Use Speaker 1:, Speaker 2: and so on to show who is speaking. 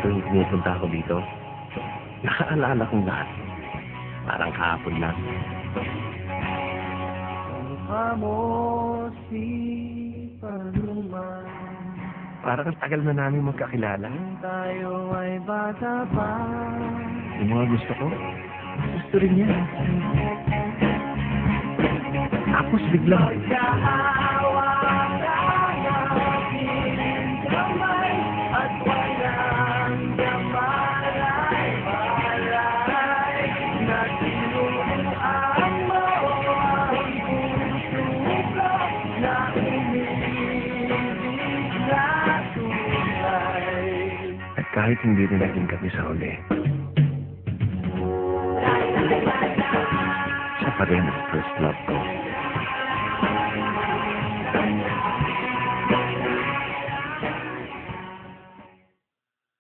Speaker 1: Tuwing pumupunta ako dito, nakaalala kong lahat. Parang kahapon lang.
Speaker 2: Mukha mo si Panuman.
Speaker 1: Parang ang tagal na namin magkakilala.
Speaker 2: Tayo ay bata pa.
Speaker 1: Yung mga gusto ko, gusto rin niya. Tapos biglang, at kahit hindi rin naging kami sa huli, siya pa rin ang first love ko.